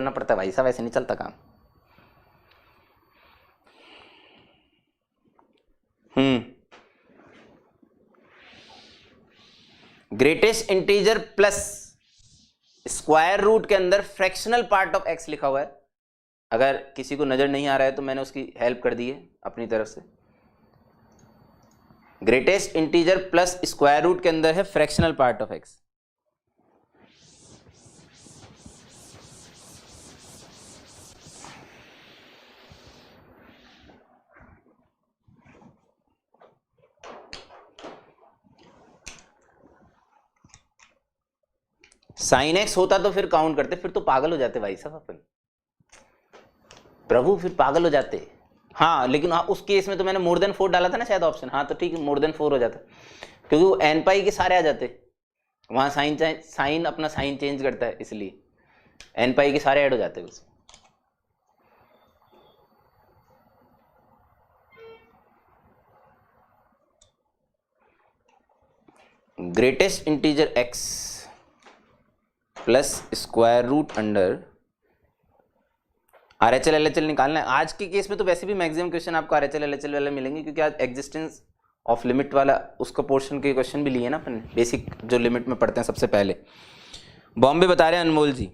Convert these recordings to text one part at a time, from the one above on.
करना पड़ता है भाई साहब, ऐसे नहीं चलता काम। Greatest integer plus square root के अंदर फ्रैक्शनल पार्ट ऑफ एक्स लिखा हुआ है। अगर किसी को नजर नहीं आ रहा है तो मैंने उसकी हेल्प कर दी है अपनी तरफ से। Greatest integer plus square root के अंदर है fractional part of x. Sine x होता तो फिर काउंट करते, फिर तो पागल हो जाते भाई साहब अपन, प्रभु फिर पागल हो जाते। हाँ लेकिन हाँ उस केस में तो मैंने मोर देन 4 डाला था ना शायद ऑप्शन, हाँ तो ठीक है मोर देन 4 हो जाता, क्योंकि वो एन पाई के सारे आ जाते, वहां साइन अपना साइन चेंज करता है इसलिए एन पाई के सारे ऐड हो जाते उसमें। Greatest integer x plus square root under RHL LHL निकालना है। आज के केस में तो वैसे भी मैक्सिमम क्वेश्चन आपको RHL LHL वाले मिलेंगे, क्योंकि आज एग्जिस्टेंस ऑफ लिमिट वाला उसका पोर्शन के क्वेश्चन भी लिए ना अपन, बेसिक जो लिमिट में पढ़ते हैं सबसे पहले। बॉम्बे बता रहे हैं अनमोल जी।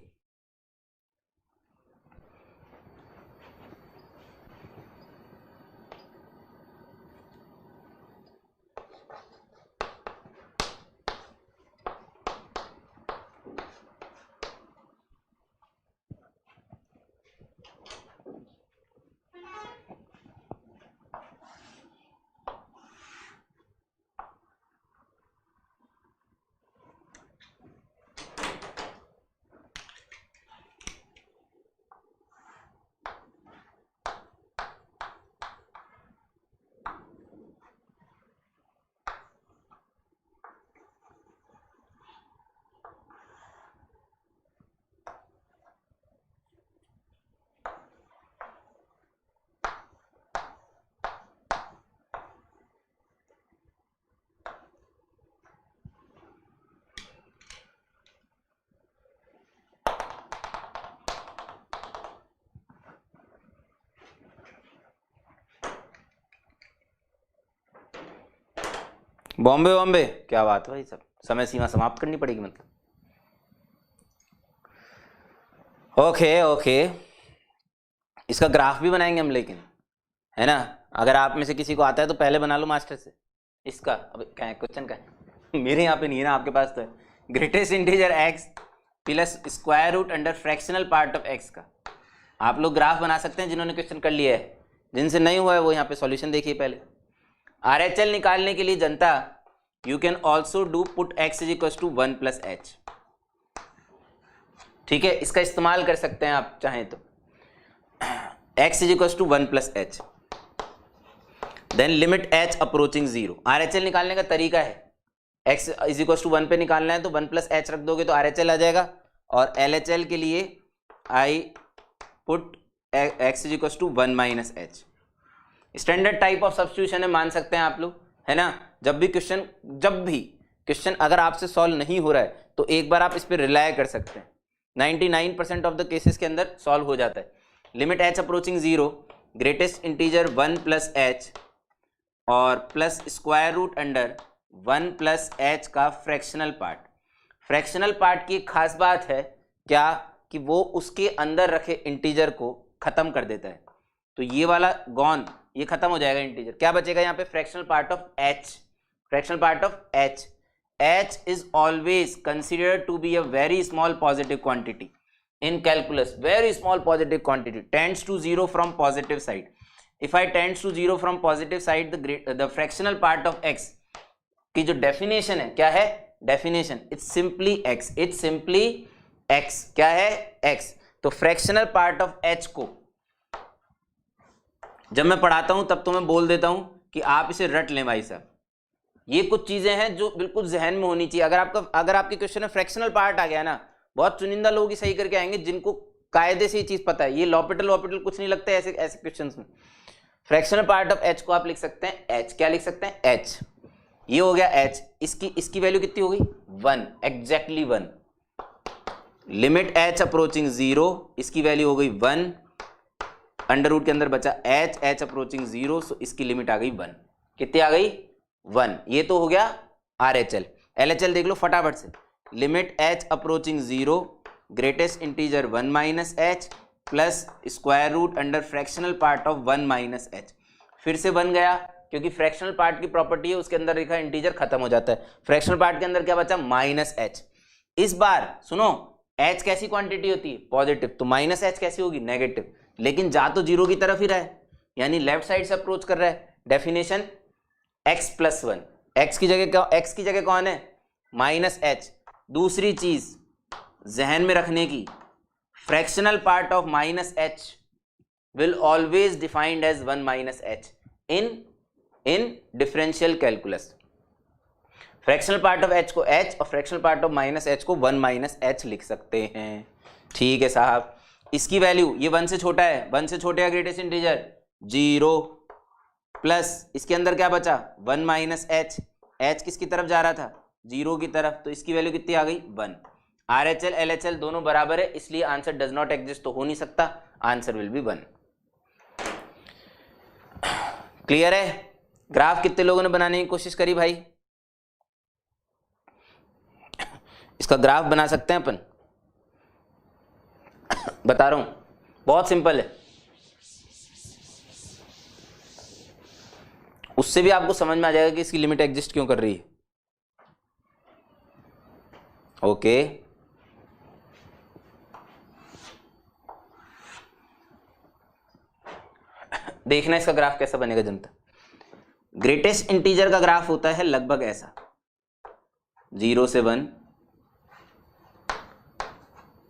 बॉम्बे बॉम्बे क्या बात है भाई सब, समय सीमा समाप्त करनी पड़ेगी मतलब। ओके ओके, इसका ग्राफ भी बनाएंगे हम लेकिन, है ना। अगर आप में से किसी को आता है तो पहले बना लो मास्टर से इसका। अब क्या है क्वेश्चन का है मेरे यहाँ पे नहीं है ना, आपके पास तो है। Greatest integer x plus square root under fractional part of x का आप लोग ग्राफ बना सकते हैं जिन्होंने क्वेश्चन कर लिया है। जिनसे नहीं हुआ है वो यहाँ पे सॉल्यूशन देखिए पहले। RHL निकालने के लिए जनता you can also do put x is equal to 1 plus h, ठीक है, इसका इस्तेमाल कर सकते हैं आप चाहें तो। x is equal to 1 plus h, then limit h approaching 0। RHL निकालने का तरीका है x इज इक्वल टू 1 पे निकालना है तो 1 प्लस एच रख दोगे तो RHL आ जाएगा, और LHL के लिए I put x is equal to 1 minus h. Standard type of substitution है, मान सकते हैं आप लोग, है ना। जब भी क्वेश्चन अगर आपसे सॉल्व नहीं हो रहा है तो एक बार आप इस पर रिलाय कर सकते हैं। 99% ऑफ द केसेस के अंदर सॉल्व हो जाता है। Limit h approaching 0, greatest integer 1 plus h और plus square root under 1 plus h का फ्रैक्शनल पार्ट। फ्रैक्शनल पार्ट की एक खास बात है क्या, कि वो उसके अंदर रखे इंटीजर को खत्म कर देता है। तो ये वाला गॉन, ये खत्म हो जाएगा इंटीजर, क्या बचेगा यहाँ पे, fractional part of h। Fractional part of h, h is always considered to be a very small positive quantity in calculus, very small positive quantity, tends to 0 from positive side. If I tends to 0 from positive side, the fractional part of x की जो definition है क्या है, definition it's simply x, it's simply x, क्या है x। तो fractional part of h को जब मैं पढ़ाता हूं तब तो मैं बोल देता हूं कि आप इसे रट लें भाई साहब। ये कुछ चीजें हैं जो बिल्कुल जहन में होनी चाहिए। अगर आपके क्वेश्चन में फ्रैक्शनल पार्ट आ गया ना, बहुत चुनिंदा लोग ही सही करके आएंगे जिनको कायदे से ये चीज पता है। ये लॉपिटल वॉपिटल कुछ नहीं लगता है ऐसे ऐसे क्वेश्चंस में। फ्रैक्शनल पार्ट ऑफ h को आप लिख सकते हैं h, क्या लिख सकते हैं h, ये हो गया h। इसकी वैल्यू कितनी हो गई 1, एग्जैक्टली 1। लिमिट h अप्रोचिंग 0, इसकी वैल्यू हो गई 1, अंडर रूट के अंदर बचा h अप्रोचिंग 0, सो इसकी लिमिट आ गई 1। कितनी आ गई? 1। ये तो हो गया RHL। LHL देख लो फटाफट से। Limit h approaching 0, greatest integer 1 minus h plus square root under fractional part of 1 minus h। फिर से 1 गया, क्योंकि फ्रैक्शनल पार्ट की प्रॉपर्टी है उसके अंदर लिखा इंटीजर खत्म हो जाता है। फ्रैक्शनल पार्ट के अंदर क्या बचा? Minus h। इस बार सुनो, h कैसी क्वांटिटी होती है? पॉजिटिव, तो माइनस h कैसी होगी? नेगेटिव। लेकिन जा तो जीरो की तरफ ही रहा है, यानी लेफ्ट साइड से अप्रोच कर रहा है। डेफिनेशन x प्लस 1, x की जगह कौन है? Minus h। दूसरी चीज जहन में रखने की, fractional part of minus h will always defined as 1 minus h in differential calculus. Fractional part of h को h और fractional part of minus h को 1 माइनस h लिख सकते हैं। ठीक है साहब। इसकी वैल्यू, ये 1 से छोटा है, 1 से छोटे का ग्रेटेस्ट इंटीजर 0, प्लस इसके अंदर क्या बचा? 1 माइनस h। h किसकी तरफ जा रहा था? 0 की तरफ, तो इसकी वैल्यू कितनी आ गई? 1। RHL LHL दोनों बराबर है, इसलिए आंसर डज नॉट एग्जिस्ट तो हो नहीं सकता, आंसर विल बी 1। क्लियर है? ग्राफ कितने लोगों ने बनाने की कोशिश करी भाई? इसका ग्राफ बना सकते हैं अपन? बता रहा हूं, बहुत सिंपल है। उससे भी आपको समझ में आ जाएगा कि इसकी लिमिट एग्जिस्ट क्यों कर रही है। ओके, देखना इसका ग्राफ कैसा बनेगा जनता। ग्रेटेस्ट इंटीजर का ग्राफ होता है लगभग ऐसा, 0 से 1,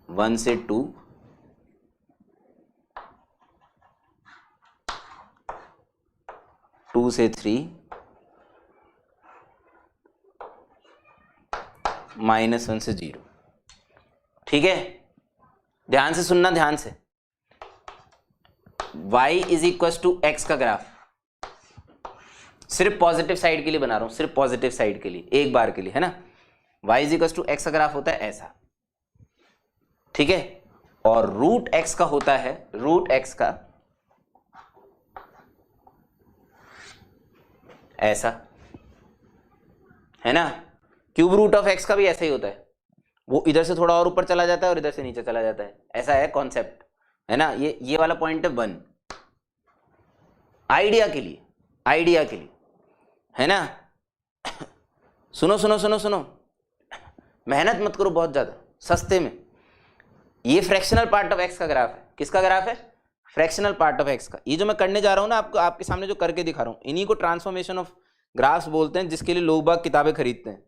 1 से 2, 2 से 3, -1 से 0। ठीक है, ध्यान से सुनना, ध्यान से। y is equal to x का ग्राफ सिर्फ पॉजिटिव साइड के लिए बना रहा हूं, सिर्फ पॉजिटिव साइड के लिए, एक बार के लिए, है ना। y is equal to x का ग्राफ होता है ऐसा, ठीक है। और रूट एक्स का होता है, रूट एक्स का ऐसा, है ना। क्यूब रूट ऑफ एक्स का भी ऐसा ही होता है, वो इधर से थोड़ा और ऊपर चला जाता है और इधर से नीचे चला जाता है, ऐसा है कॉन्सेप्ट, है ना। ये वाला पॉइंट है 1, आइडिया के लिए, आइडिया के लिए, है ना। सुनो सुनो सुनो सुनो, मेहनत मत करो बहुत ज्यादा, सस्ते में। ये फ्रैक्शनल पार्ट ऑफ एक्स का ग्राफ है। किसका ग्राफ है? फ्रैक्शनल पार्ट ऑफ एक्स का। ये जो मैं करने जा रहा हूं ना, आपको आपके सामने जो करके दिखा रहा हूं, इन्हीं को ट्रांसफॉर्मेशन ऑफ ग्राफ्स बोलते हैं, जिसके लिए लोग बाग किताबें खरीदते हैं।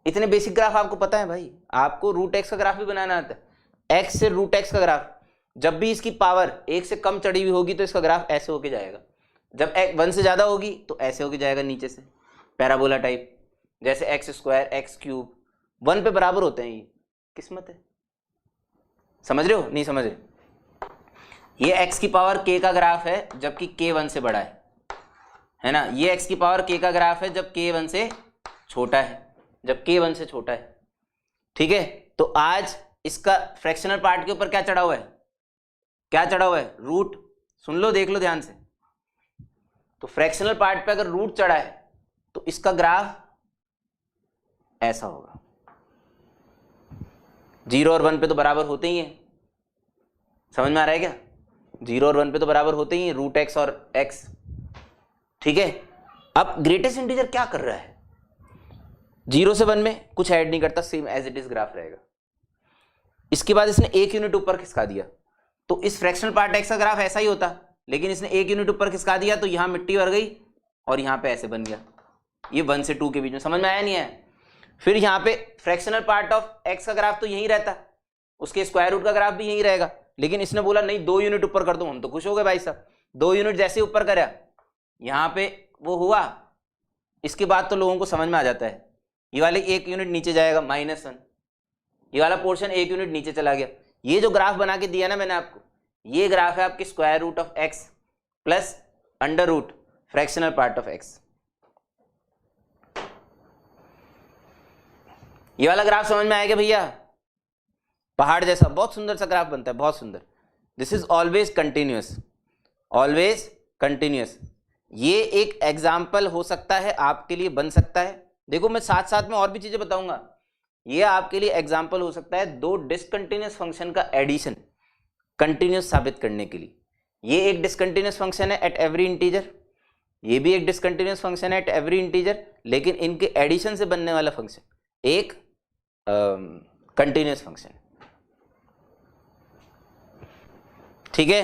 इतने बेसिक ग्राफ आपको पता है भाई। आपको रूट एक्स का ग्राफ भी बनाना आता है। एक्स से रूट एक्स का ग्राफ, जब भी इसकी पावर 1 से कम चढ़ी हुई होगी तो इसका ग्राफ ऐसे होके जाएगा। जब 1 से ज्यादा होगी तो ऐसे होके जाएगा नीचे से, पैराबोला टाइप, जैसे एक्स स्क्वायर, एक्स क्यूब 1 पे बराबर होते हैं। ये किस्मत है, समझ रहे हो? नहीं समझ रहे? ये x की पावर k का ग्राफ है जबकि k 1 से बड़ा है ना। ये x की पावर k का ग्राफ है जब k 1 से छोटा है, जब k 1 से छोटा है, ठीक है। तो आज इसका फ्रैक्शनल पार्ट के ऊपर क्या चढ़ा हुआ है? क्या चढ़ा हुआ है? रूट। सुन लो, देख लो ध्यान से। तो फ्रैक्शनल पार्ट पे अगर रूट चढ़ा है तो इसका ग्राफ ऐसा होगा। 0 और 1 पे तो बराबर होते ही हैं, समझ में आ रहा है क्या? 0 और 1 पे तो बराबर होते ही हैं, रूट एक्स और एक्स, ठीक है। अब ग्रेटेस्ट इंटीजर क्या कर रहा है? 0 से 1 में कुछ ऐड नहीं करता, same as it is graph रहेगा। इसके बाद इसने 1 यूनिट ऊपर खिसका दिया, तो इस फ्रैक्शनल पार्ट एक्स का ग्राफ ऐसा ही होता, लेकिन इसने 1 यूनिट ऊपर खिसका दिया तो यहां मिट्टी भर गई और यहां पे ऐसे बन गया। ये 1 से 2 के बीच में, समझ में आया नहीं आया? फिर यहां पे फ्रैक्शनल पार्ट ऑफ एक्स का ग्राफ तो यही रहता, उसके स्क्वायर रूट का ग्राफ भी यही रहेगा, लेकिन इसने बोला नहीं 2 यूनिट ऊपर कर दो। हम तो खुश हो गए भाई साहब, 2 यूनिट जैसे ऊपर करा यहां पे वो हुआ। इसके बाद तो लोगों को समझ में आ जाता है, ये वाले 1 यूनिट नीचे जाएगा -1, ये वाला पोर्शन 1 यूनिट नीचे चला गया। ये जो ग्राफ बना के दिया ना मैंने आपको, ये ग्राफ है आपके square root of x plus under root fractional part of x. ये वाला ग्राफ समझ में आएगा भैया? पहाड़ जैसा बहुत सुंदर सा ग्राफ बनता है, बहुत सुंदर। This is always continuous, always continuous. ये एक एग्जाम्पल हो सकता है, आपके लिए बन सकता है। देखो मैं साथ साथ में और भी चीजें बताऊंगा। ये आपके लिए एग्जाम्पल हो सकता है दो डिसकंटिन्यूअस फंक्शन का एडिशन कंटिन्यूअस साबित करने के लिए। ये एक डिसकंटिन्यूअस फंक्शन है एट एवरी इंटीजर, ये भी एक डिसकंटिन्यूअस फंक्शन है एट एवरी इंटीजर, लेकिन इनके एडिशन से बनने वाला फंक्शन एक कंटिन्यूअस फंक्शन। ठीक है।